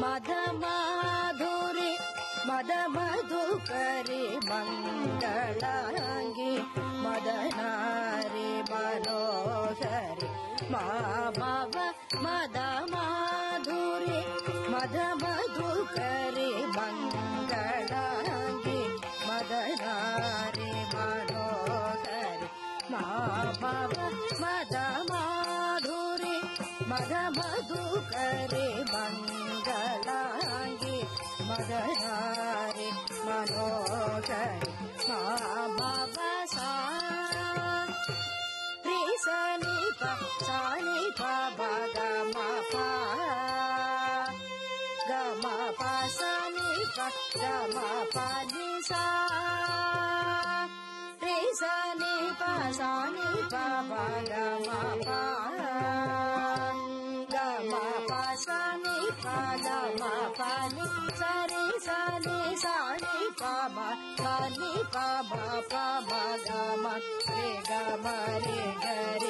मद माधुरी मद मधुकरी मंगलांगी मदनारी मनोहरी मामव मद माधुरी मद मधुकरी मंगलांगी मदनारी मनोहरी मामव मद माधुरी मद मधुकरी मंगलांगी मदनारी मनोहरी मामव सा रि सनि प सानि प ब ग म प ग म प सानि प ग म प नि सा रि सनि प सानि प ब ग म प ग म प सानि प ग म प नि सा रि सनि सानि प म सानि प म प म ग म रे ग म रे ग रे